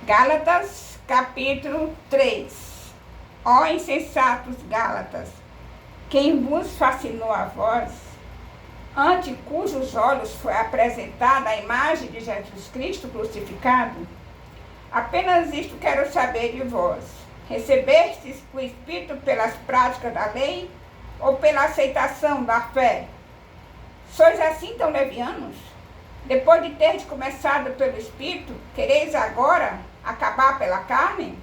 Gálatas, capítulo 3. Ó insensatos Gálatas, quem vos fascinou a vós, ante cujos olhos foi apresentada a imagem de Jesus Cristo crucificado? Apenas isto quero saber de vós: recebestes o Espírito pelas práticas da lei ou pela aceitação da fé? Sois assim tão levianos? Depois de teres começado pelo Espírito, quereis agora acabar pela carne?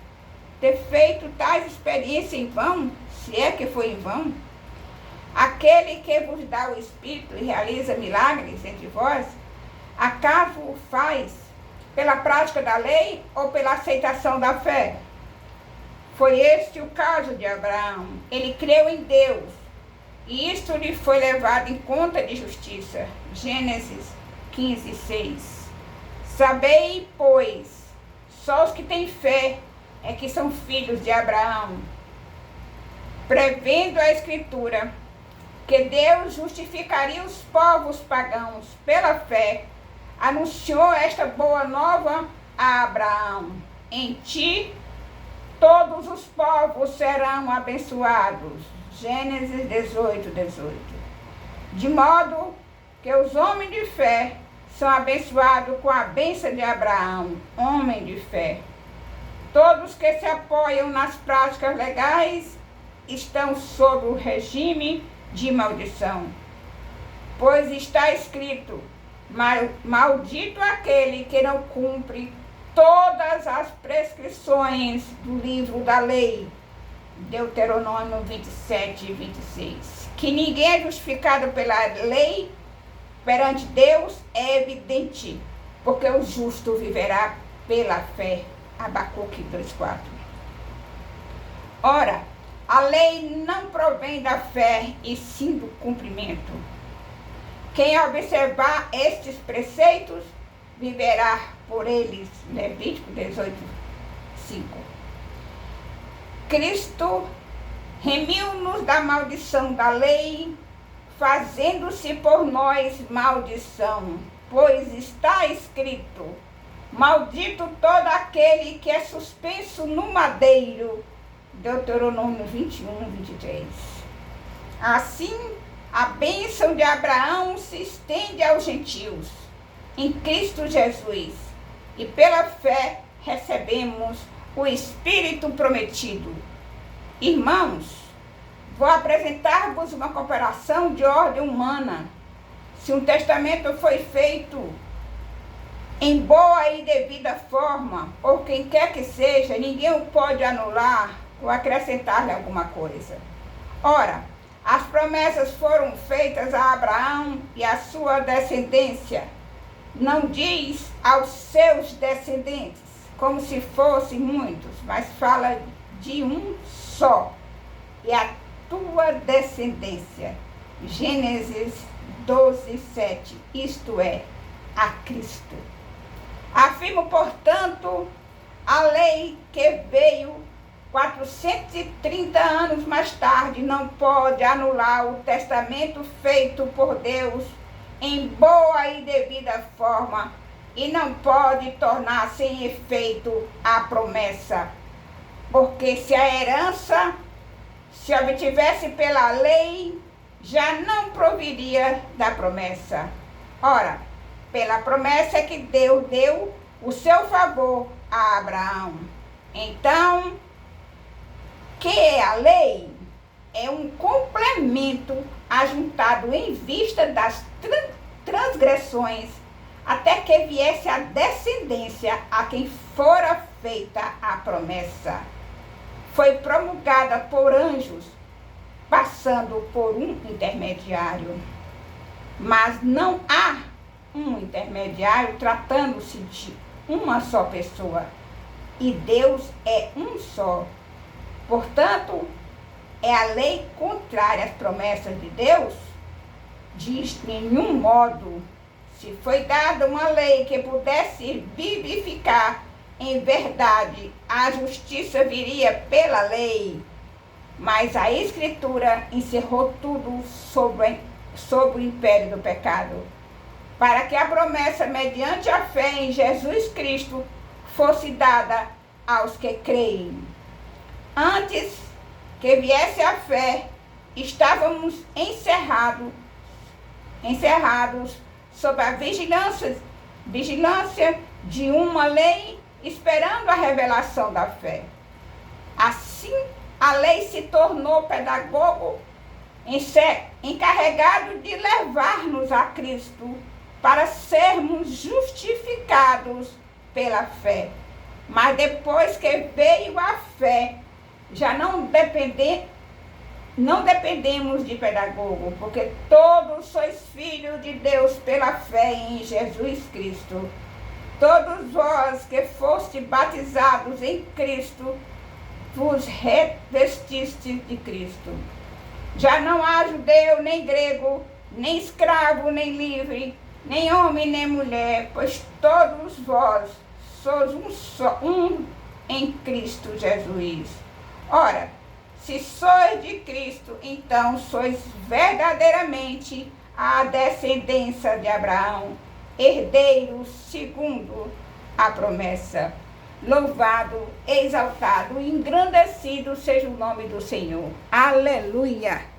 Ter feito tais experiências em vão, se é que foi em vão? Aquele que vos dá o Espírito e realiza milagres entre vós, acaso o faz pela prática da lei ou pela aceitação da fé? Foi este o caso de Abraão. Ele creu em Deus, e isto lhe foi levado em conta de justiça. Gênesis 15:6. Sabei, pois, só os que têm fé é que são filhos de Abraão. Prevendo a Escritura que Deus justificaria os povos pagãos pela fé, anunciou esta boa nova a Abraão: em ti todos os povos serão abençoados. Gênesis 18:18. De modo que os homens de fé são abençoados com a bênção de Abraão, homem de fé. Todos que se apoiam nas práticas legais estão sob o regime de maldição. Pois está escrito: maldito aquele que não cumpre todas as prescrições do livro da lei. Deuteronômio 27:26. Que ninguém é justificado pela lei perante Deus é evidente, porque o justo viverá pela fé. Abacuque 2:4. Ora, a lei não provém da fé, e sim do cumprimento. Quem observar estes preceitos viverá por eles. Levítico 18:5. Cristo remiu-nos da maldição da lei, fazendo-se por nós maldição, pois está escrito: maldito todo aquele que é suspenso no madeiro. Deuteronômio 21:23. Assim, a bênção de Abraão se estende aos gentios em Cristo Jesus, e pela fé recebemos o Espírito prometido. Irmãos, vou apresentar-vos uma comparação de ordem humana. Se um testamento foi feito em boa e devida forma, ou quem quer que seja, ninguém o pode anular ou acrescentar-lhe alguma coisa. Ora, as promessas foram feitas a Abraão e à sua descendência. Não diz aos seus descendentes, como se fossem muitos, mas fala de um só, e a tua descendência. Gênesis 12:7, isto é, a Cristo. Afirmo, portanto, a lei que veio 430 anos mais tarde não pode anular o testamento feito por Deus em boa e devida forma, e não pode tornar sem efeito a promessa, porque se a herança se obtivesse pela lei, já não proviria da promessa. Ora, pela promessa é que Deus deu o seu favor a Abraão. Então, que é a lei? É um complemento ajuntado em vista das transgressões, até que viesse a descendência a quem fora feita a promessa. Foi promulgada por anjos, passando por um intermediário. Mas não há um intermediário, tratando-se de uma só pessoa, e Deus é um só. Portanto, é a lei contrária às promessas de Deus? De nenhum modo. Se foi dada uma lei que pudesse vivificar em verdade, a justiça viria pela lei. Mas a Escritura encerrou tudo sob o império do pecado, para que a promessa mediante a fé em Jesus Cristo fosse dada aos que creem. Antes que viesse a fé, estávamos encerrados sob a vigilância de uma lei, esperando a revelação da fé. Assim, a lei se tornou pedagogo encarregado de levar-nos a Cristo para sermos justificados pela fé. Mas depois que veio a fé, já não dependemos de pedagogo, porque todos sois filhos de Deus pela fé em Jesus Cristo. Todos vós que foste batizados em Cristo, vos revestiste de Cristo. Já não há judeu, nem grego, nem escravo, nem livre, nem homem, nem mulher, pois todos vós sois um em Cristo Jesus. Ora, se sois de Cristo, então sois verdadeiramente a descendência de Abraão, herdeiros segundo a promessa. Louvado, exaltado, engrandecido seja o nome do Senhor. Aleluia!